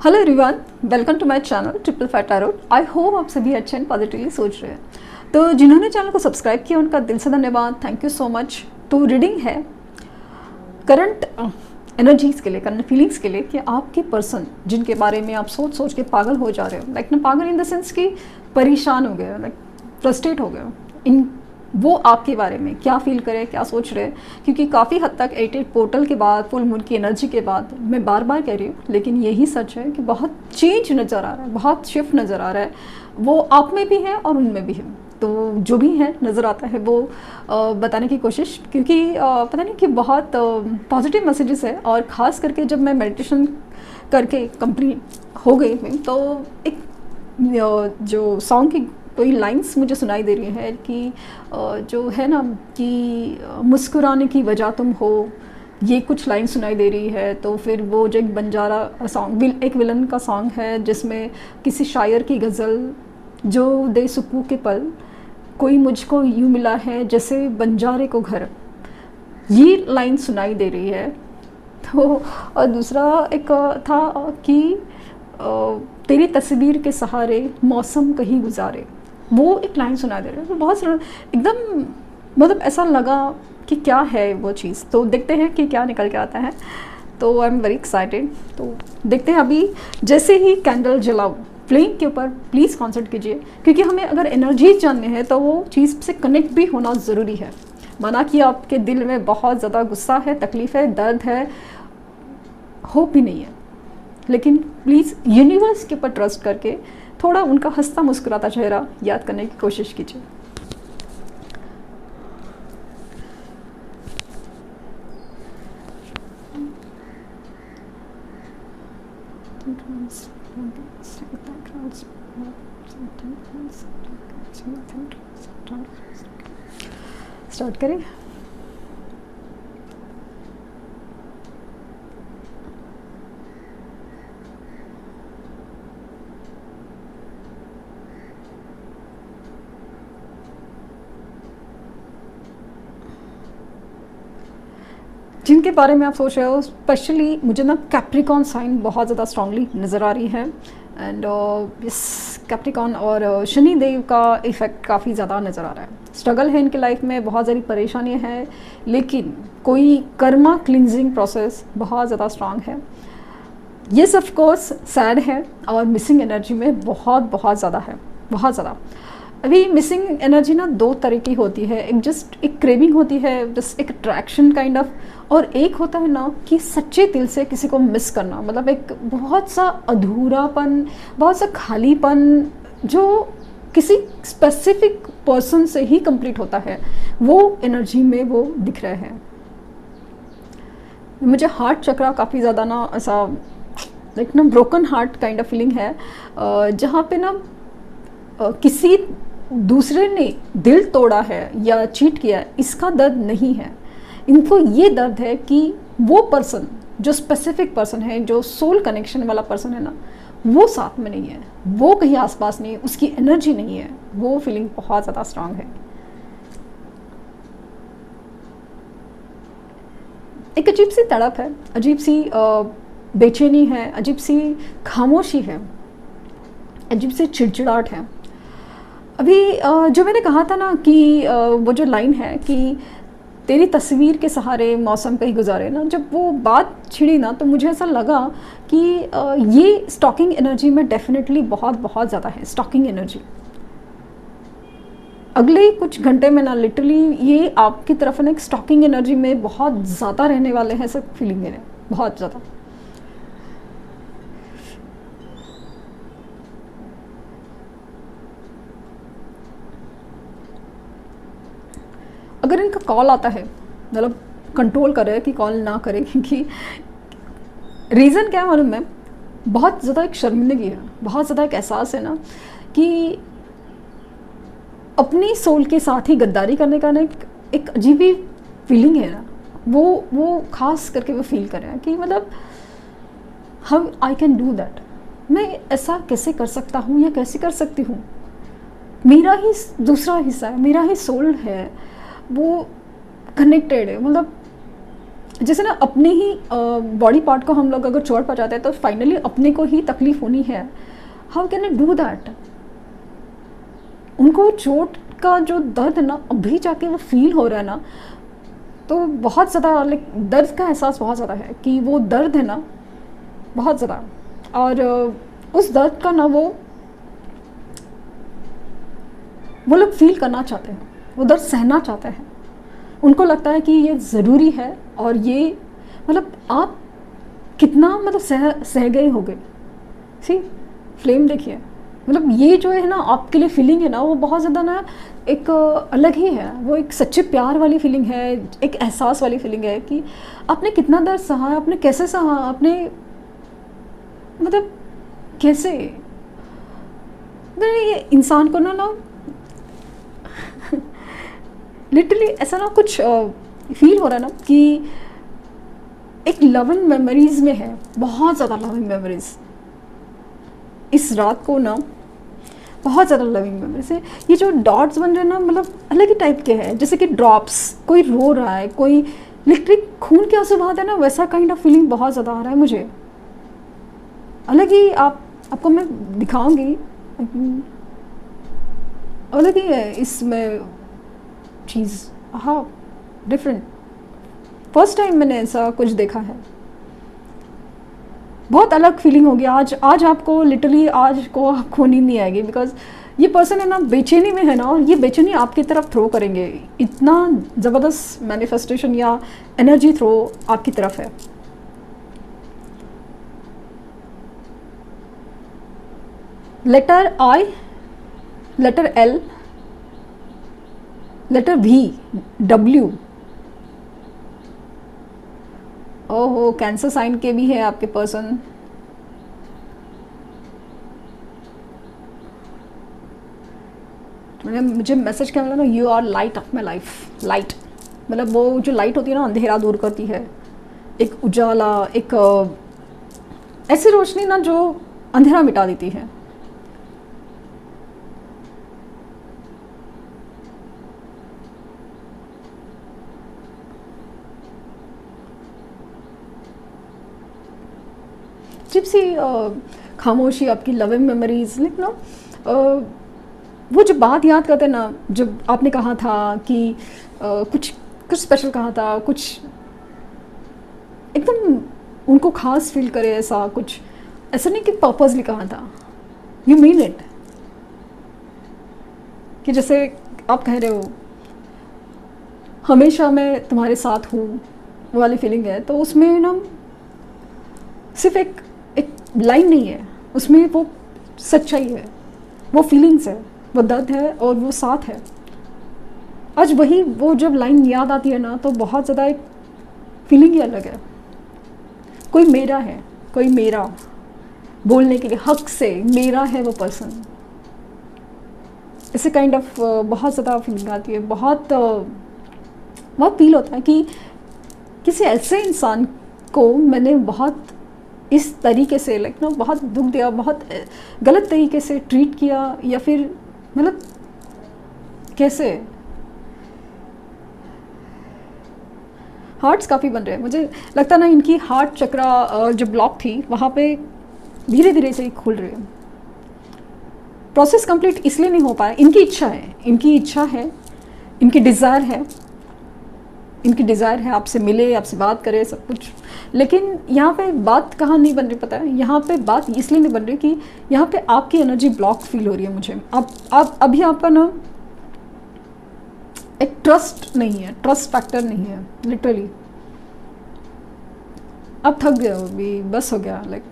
Hello everyone, welcome to my channel triple fat tarot. I hope आप सभी अच्छे and positively सोच रहे हैं। तो जिन्होंने चैनल को सब्सक्राइब किया उनका दिल से धन्यवाद, थैंक यू सो मच। तो रीडिंग है करंट एनर्जीज़ के लिए, करंट फीलिंग्स के लिए कि आपके पर्सन जिनके बारे में आप सोच सोच के पागल हो जा रहे हो, लाइक ना पागल इन द सेंस कि परेशान हो गए हो, लाइक फ्रस्ट्रेट हो गए हो, इन वो आपके बारे में क्या फील करे, क्या सोच रहे हैं। क्योंकि काफ़ी हद तक 88 पोर्टल के बाद, फुल मून की एनर्जी के बाद, मैं बार बार कह रही हूँ लेकिन यही सच है कि बहुत चेंज नज़र आ रहा है, बहुत शिफ्ट नज़र आ रहा है। वो आप में भी है और उनमें भी है। तो जो भी है नज़र आता है वो बताने की कोशिश, क्योंकि पता नहीं कि बहुत पॉजिटिव मैसेजेस है। और ख़ास करके जब मैं मेडिटेशन करके कंप्लीट हो गई हूँ तो एक जो सॉन्ग की कोई लाइंस मुझे सुनाई दे रही है कि जो है ना कि मुस्कुराने की वजह तुम हो, ये कुछ लाइन सुनाई दे रही है। तो फिर वो जो एक बंजारा सॉन्ग, एक विलन का सॉन्ग है जिसमें किसी शायर की गज़ल, जो दे सुकून के पल, कोई मुझको यूँ मिला है जैसे बंजारे को घर, ये लाइन सुनाई दे रही है। तो और दूसरा एक था कि तेरी तस्वीर के सहारे मौसम कहीं गुजारे, वो एक लाइन सुना दे रहे हैं। तो बहुत एकदम मतलब ऐसा लगा कि क्या है वो चीज़। तो देखते हैं कि क्या निकल के आता है। तो आई एम वेरी एक्साइटेड। तो देखते हैं अभी जैसे ही कैंडल जलाओ, फ्लेम के ऊपर प्लीज़ कॉन्सेंट्रेट कीजिए, क्योंकि हमें अगर एनर्जी जाननी है तो वो चीज़ से कनेक्ट भी होना ज़रूरी है। माना कि आपके दिल में बहुत ज़्यादा गुस्सा है, तकलीफ़ है, दर्द है, होप भी नहीं है, लेकिन प्लीज़ यूनिवर्स के ऊपर ट्रस्ट करके थोड़ा उनका हंसता मुस्कुराता चेहरा याद करने की कोशिश कीजिए। स्टार्ट करें। जिनके बारे में आप सोच रहे हो, स्पेशली मुझे ना कैप्रिकॉन साइन बहुत ज़्यादा स्ट्रांगली नज़र आ रही है। एंड इस कैप्रिकॉन और शनि देव का इफ़ेक्ट काफ़ी ज़्यादा नज़र आ रहा है। स्ट्रगल है इनके लाइफ में, बहुत सारी परेशानियाँ हैं, लेकिन कोई कर्मा क्लिनजिंग प्रोसेस बहुत ज़्यादा स्ट्रांग है। येस ऑफ कोर्स सैड है और मिसिंग एनर्जी में बहुत बहुत ज़्यादा है, बहुत ज़्यादा। अभी मिसिंग एनर्जी ना दो तरह की होती है, एक जस्ट एक क्रेविंग होती है, जस्ट एक अट्रैक्शन काइंड ऑफ, और एक होता है ना कि सच्चे दिल से किसी को मिस करना, मतलब एक बहुत सा अधूरापन, बहुत सा खालीपन जो किसी स्पेसिफिक पर्सन से ही कंप्लीट होता है, वो एनर्जी में वो दिख रहे हैं। मुझे हार्ट चक्रा काफ़ी ज़्यादा ना ऐसा लाइक ना broken heart kind of feeling है, जहाँ पे ना किसी दूसरे ने दिल तोड़ा है या चीट किया है, इसका दर्द नहीं है। इनको ये दर्द है कि वो पर्सन, जो स्पेसिफिक पर्सन है, जो सोल कनेक्शन वाला पर्सन है ना, वो साथ में नहीं है, वो कहीं आसपास नहीं है, उसकी एनर्जी नहीं है। वो फीलिंग बहुत ज़्यादा स्ट्रांग है। एक अजीब सी तड़प है, अजीब सी बेचैनी है, अजीब सी खामोशी है, अजीब सी चिड़चिड़ाहट है। अभी जो मैंने कहा था ना कि वो जो लाइन है कि तेरी तस्वीर के सहारे मौसम कहीं गुजारे ना, जब वो बात छिड़ी ना तो मुझे ऐसा लगा कि ये स्टॉकिंग एनर्जी में डेफिनेटली बहुत बहुत ज़्यादा है। स्टॉकिंग एनर्जी अगले कुछ घंटे में ना लिटरली ये आपकी तरफ ना एक स्टॉकिंग एनर्जी में बहुत ज़्यादा रहने वाले हैं, सब फीलिंग है बहुत ज़्यादा। अगर इनका कॉल आता है, मतलब कंट्रोल करे कि कॉल ना करे, क्योंकि रीज़न क्या है मालूम है, बहुत ज़्यादा एक शर्मिंदगी है, बहुत ज़्यादा एक एहसास है ना कि अपनी सोल के साथ ही गद्दारी करने का ना एक अजीब ही फीलिंग है ना, वो खास करके वो फील कर रहे हैं कि मतलब how I can do that, मैं ऐसा कैसे कर सकता हूँ या कैसे कर सकती हूँ। मेरा ही दूसरा हिस्सा है, मेरा ही सोल है, वो कनेक्टेड है, मतलब जैसे ना अपने ही बॉडी पार्ट को हम लोग अगर चोट पहुँचाते हैं तो फाइनली अपने को ही तकलीफ होनी है। How can I do that? उनको चोट का जो दर्द है ना अभी जाके वो फील हो रहा है ना, तो बहुत ज़्यादा लाइक दर्द का एहसास बहुत ज़्यादा है कि वो दर्द है ना बहुत ज़्यादा, और उस दर्द का ना वो लोग फील करना चाहते हैं, वो दर्द सहना चाहते हैं। उनको लगता है कि ये ज़रूरी है, और ये मतलब आप कितना मतलब सह गए हो गए। सी फ्लेम देखिए, मतलब ये जो है ना आपके लिए फीलिंग है ना वो बहुत ज़्यादा ना एक अलग ही है। वो एक सच्चे प्यार वाली फीलिंग है, एक एहसास वाली फीलिंग है कि आपने कितना दर्द सहा, आपने कैसे सहा, आपने मतलब कैसे। ये इंसान को ना लिटरली ऐसा ना कुछ फील हो रहा है ना कि एक लविंग मेमोरीज में है, बहुत ज़्यादा लविंग मेमोरीज। इस रात को ना बहुत ज़्यादा लविंग मेमोरीज है। ये जो डॉट्स बन रहे हैं ना मतलब अलग ही टाइप के हैं, जैसे कि ड्रॉप्स, कोई रो रहा है, कोई इलेक्ट्रिक खून के आंसू बहाते हैं ना, वैसा काइंड ऑफ फीलिंग बहुत ज़्यादा आ रहा है मुझे। अलग ही आपको मैं दिखाऊंगी, अलग ही है इसमें चीज़। हाँ, डिफरेंट, फर्स्ट टाइम मैंने ऐसा कुछ देखा है। बहुत अलग फीलिंग होगी आज आपको लिटरली आज को आपको नींद नहीं आएगी, बिकॉज ये पर्सन है ना बेचैनी में है ना, और ये बेचैनी आपकी तरफ थ्रो करेंगे। इतना ज़बरदस्त मैनिफेस्टेशन या एनर्जी थ्रो आपकी तरफ है। Letter I, letter L, letter V, W। ओहो, कैंसर साइन के भी है आपके पर्सन। मैंने मुझे मैसेज क्या मिला ना, you are light of my life. Light मतलब वो जो लाइट होती है ना अंधेरा दूर करती है, एक उजाला, एक ऐसी रोशनी ना जो अंधेरा मिटा देती है। जिप सी खामोशी, आपकी लविंग मेमोरीज, लाइक ना वो जो बात याद करते हैं ना, जब आपने कहा था कि कुछ स्पेशल कहा था, कुछ एकदम उनको खास फील करे, ऐसा कुछ, ऐसा नहीं कि पर्पसली कहा था, यू मीन इट। कि जैसे आप कह रहे हो हमेशा मैं तुम्हारे साथ हूँ, वो वाली फीलिंग है, तो उसमें ना सिर्फ एक लाइन नहीं है, उसमें वो सच्चाई है, वो फीलिंग्स है, वो दर्द है और वो साथ है। आज वही वो जब लाइन याद आती है ना तो बहुत ज़्यादा एक फीलिंग ही अलग है। कोई मेरा है, कोई मेरा बोलने के लिए हक से मेरा है वो पर्सन, ऐसे काइंड ऑफ बहुत ज़्यादा फीलिंग आती है। बहुत फील होता है कि किसी ऐसे इंसान को मैंने बहुत इस तरीके से लाइक ना बहुत दुख दिया, बहुत गलत तरीके से ट्रीट किया, या फिर मतलब कैसे। हार्ट्स काफ़ी बन रहे हैं, मुझे लगता ना इनकी हार्ट चक्रा जो ब्लॉक थी वहाँ पे धीरे धीरे से खुल रही है। प्रोसेस कंप्लीट इसलिए नहीं हो पाया, इनकी इच्छा है, इनकी इच्छा है, इनकी डिज़ायर है, इनकी डिज़ायर है आपसे मिले, आपसे बात करे, सब कुछ। लेकिन यहाँ पे बात कहाँ नहीं बन रही पता है, यहाँ पे बात इसलिए नहीं बन रही कि यहाँ पे आपकी एनर्जी ब्लॉक फील हो रही है मुझे। आप अभी आपका ना एक ट्रस्ट नहीं है, ट्रस्ट फैक्टर नहीं है लिटरली। अब थक गए हो, अभी बस हो गया, लाइक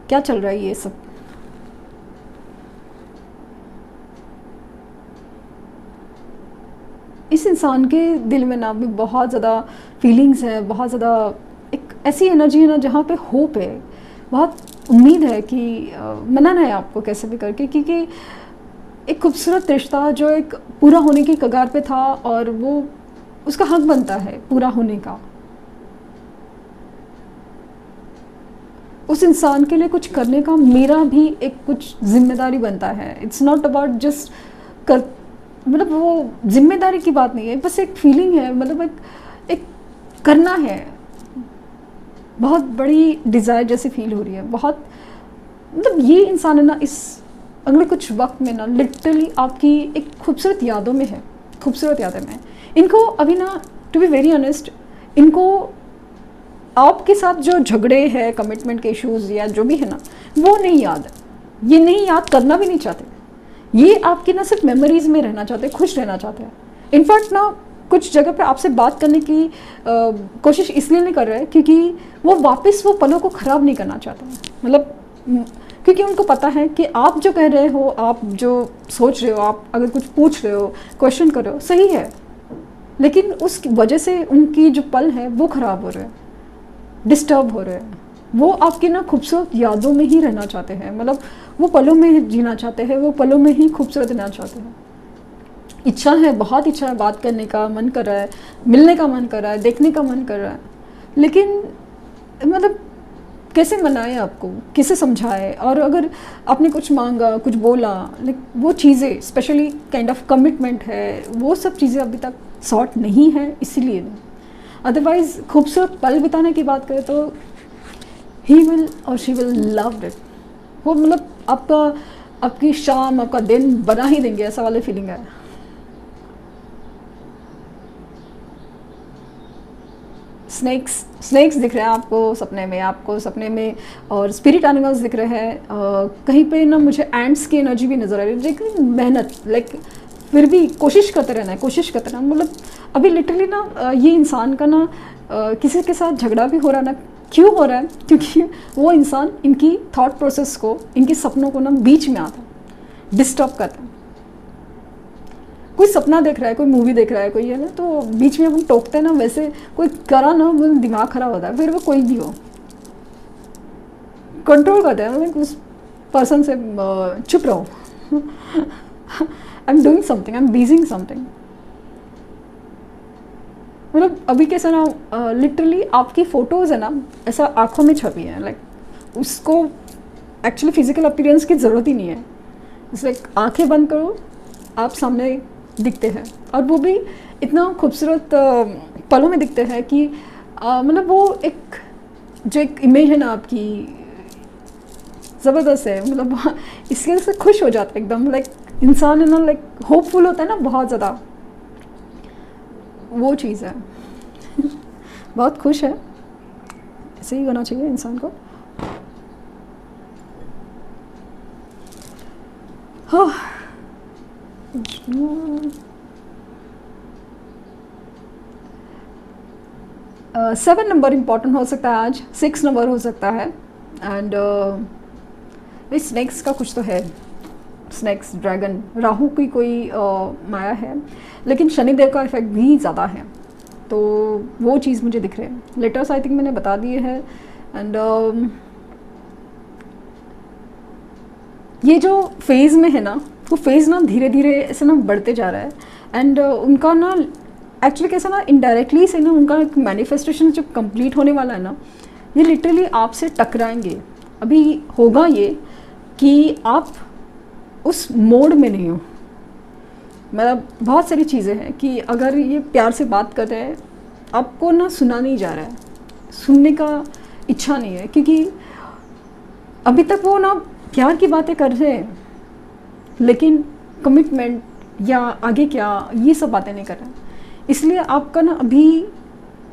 क्या चल रहा है ये सब। इस इंसान के दिल में ना भी बहुत ज़्यादा फीलिंग्स है, बहुत ज़्यादा एक ऐसी एनर्जी है ना जहाँ पे होप है, बहुत उम्मीद है कि मनाना है आपको कैसे भी करके, क्योंकि एक खूबसूरत रिश्ता जो एक पूरा होने की कगार पे था और वो उसका हक बनता है पूरा होने का। उस इंसान के लिए कुछ करने का मेरा भी एक कुछ जिम्मेदारी बनता है। इट्स नॉट अबाउट जस्ट कर, मतलब वो जिम्मेदारी की बात नहीं है, बस एक फीलिंग है, मतलब एक करना है, बहुत बड़ी डिज़ायर जैसी फील हो रही है, बहुत मतलब ये इंसान है ना इस अगले कुछ वक्त में ना लिटरली आपकी एक खूबसूरत यादों में है, खूबसूरत यादें में। इनको अभी ना टू बी वेरी ऑनेस्ट, इनको आपके साथ जो झगड़े हैं, कमिटमेंट के इश्यूज़ या जो भी है ना, वो नहीं याद है, ये नहीं याद करना भी नहीं चाहते। ये आपकी ना सिर्फ मेमोरीज में रहना चाहते हैं, खुश रहना चाहते हैं। इनफैक्ट ना कुछ जगह पे आपसे बात करने की कोशिश इसलिए नहीं कर रहे हैं क्योंकि वो वापस वो पलों को ख़राब नहीं करना चाहते हैं। मतलब क्योंकि उनको पता है कि आप जो कह रहे हो, आप जो सोच रहे हो, आप अगर कुछ पूछ रहे हो, क्वेश्चन कर रहे हो, सही है, लेकिन उस वजह से उनकी जो पल है वो ख़राब हो रहे हैं, डिस्टर्ब हो रहे हैं। वो आपकी ना खूबसूरत यादों में ही रहना चाहते हैं, मतलब वो पलों में जीना चाहते हैं, वो पलों में ही खूबसूरत रहना चाहते हैं। इच्छा है, बहुत इच्छा है, बात करने का मन कर रहा है, मिलने का मन कर रहा है, देखने का मन कर रहा है, लेकिन मतलब कैसे मनाएं आपको, किसे समझाए। और अगर आपने कुछ मांगा, कुछ बोला, वो चीज़ें स्पेशली काइंड ऑफ कमिटमेंट है, वो सब चीज़ें अभी तक सॉर्ट नहीं है, इसीलिए नहीं। अदरवाइज़ खूबसूरत पल बिताने की बात करें तो ही विल और शी विल लव इट। वो मतलब आपकी शाम, आपका दिन बना ही देंगे, ऐसा वाला फीलिंग है। स्नेक्स दिख रहे हैं आपको सपने में और स्पिरिट एनिमल्स दिख रहे हैं। कहीं पे ना मुझे एंड्स की एनर्जी भी नज़र आ रही है, लेकिन मेहनत, फिर भी कोशिश करते रहना, मतलब अभी लिटरली ना ये इंसान का ना किसी के साथ झगड़ा भी हो रहा है ना, क्यों हो रहा है, क्योंकि वो इंसान इनकी थॉट प्रोसेस को, इनके सपनों को ना बीच में आता है, डिस्टर्ब करता है। कोई सपना देख रहा है, कोई मूवी देख रहा है, कोई है ना, तो बीच में हम टोकते हैं ना, वैसे कोई करा ना, वो दिमाग खराब होता है। फिर वो कोई भी हो, कंट्रोल करता है, मतलब उस पर्सन से चुप रहो, I am doing something, I am Beijing something. मतलब अभी कैसा ना लिटरली आपकी फ़ोटोज़ है ना ऐसा आँखों में छपी है, उसको एक्चुअली फिजिकल अपीयरेंस की ज़रूरत ही नहीं है। जैसे आंखें बंद करो, आप सामने दिखते हैं, और वो भी इतना खूबसूरत पलों में दिखते हैं कि मतलब वो एक इमेज है ना आपकी, ज़बरदस्त है। मतलब इसकी वजह से खुश हो जाता है एकदम, इंसान है ना, होपफुल होता है ना बहुत ज़्यादा, वो चीज़ है। बहुत खुश है, ऐसे ही होना चाहिए इंसान को। हाँ, 7 नंबर इम्पॉर्टेंट हो सकता है आज, 6 नंबर हो सकता है। एंड स्नेक्स का कुछ तो है, स्नेक्स, ड्रैगन, राहु की कोई माया है, लेकिन शनिदेव का इफेक्ट भी ज़्यादा है, तो वो चीज़ मुझे दिख रहे हैं। लेटर्स आई थिंक मैंने बता दिए हैं। एंड ये जो फेज़ में है ना, वो फेज़ ना धीरे धीरे ऐसे ना बढ़ते जा रहा है। एंड उनका ना एक्चुअली कैसा ना इनडायरेक्टली से ना उनका एक मैनिफेस्टेशन जब कंप्लीट होने वाला है ना, ये लिटरली आपसे टकराएंगे। अभी होगा ये कि आप उस मोड में नहीं हो, मतलब बहुत सारी चीज़ें हैं कि अगर ये प्यार से बात कर रहे हैं, आपको ना सुना नहीं जा रहा है, सुनने का इच्छा नहीं है, क्योंकि अभी तक वो ना प्यार की बातें कर रहे हैं, लेकिन कमिटमेंट या आगे क्या, ये सब बातें नहीं कर रहे हैं। इसलिए आपका ना अभी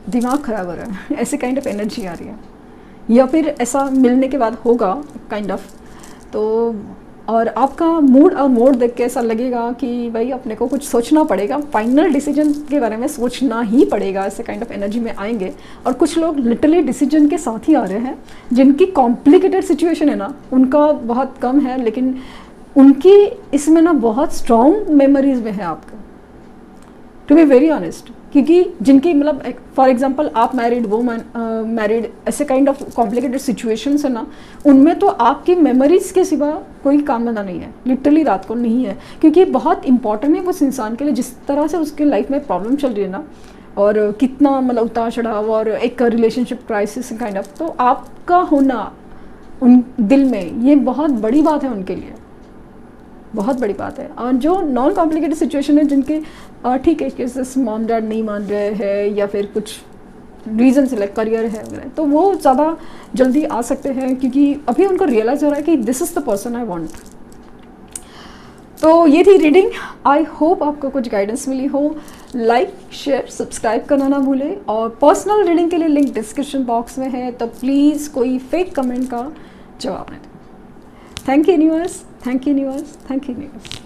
दिमाग ख़राब हो रहा है, ऐसे काइंड ऑफ एनर्जी आ रही है, या फिर ऐसा मिलने के बाद होगा काइंड ऑफ। तो और आपका मूड और मोड देख के ऐसा लगेगा कि भाई अपने को कुछ सोचना पड़ेगा, फाइनल डिसीजन के बारे में सोचना ही पड़ेगा, ऐसे काइंड ऑफ एनर्जी में आएंगे। और कुछ लोग लिटरली डिसीजन के साथ ही आ रहे हैं, जिनकी कॉम्प्लिकेटेड सिचुएशन है ना, उनका बहुत कम है, लेकिन उनकी इसमें ना बहुत स्ट्रॉन्ग मेमोरीज में है आपका, टू बी वेरी ऑनेस्ट। क्योंकि जिनकी मतलब फॉर एग्जांपल आप मैरिड, वो मैरिड, ऐसे काइंड ऑफ कॉम्प्लिकेटेड सिचुएशंस है ना, उनमें तो आपकी मेमोरीज के सिवा कोई काम धंधा नहीं है, लिटरली रात को नहीं है, क्योंकि बहुत इंपॉर्टेंट है उस इंसान के लिए, जिस तरह से उसके लाइफ में प्रॉब्लम चल रही है ना, और कितना मतलब उतार चढ़ाव और एक रिलेशनशिप क्राइसिस काइंड ऑफ। तो आपका होना उन दिल में ये बहुत बड़ी बात है उनके लिए, बहुत बड़ी बात है। और जो नॉन कॉम्प्लिकेटेड सिचुएशन है, जिनके ठीक है जैसे मॉम डैड नहीं मान रहे हैं, या फिर कुछ रीजन से, लाइक करियर है वगैरह, तो वो ज़्यादा जल्दी आ सकते हैं क्योंकि अभी उनको रियलाइज़ हो रहा है कि this is the person I want. तो ये थी रीडिंग। आई होप आपको कुछ गाइडेंस मिली हो। लाइक शेयर सब्सक्राइब करना ना भूलें, और पर्सनल रीडिंग के लिए लिंक डिस्क्रिप्शन बॉक्स में है, तो प्लीज़ कोई फेक कमेंट का जवाब नहीं दें। Thank you universe, thank you universe, thank you universe.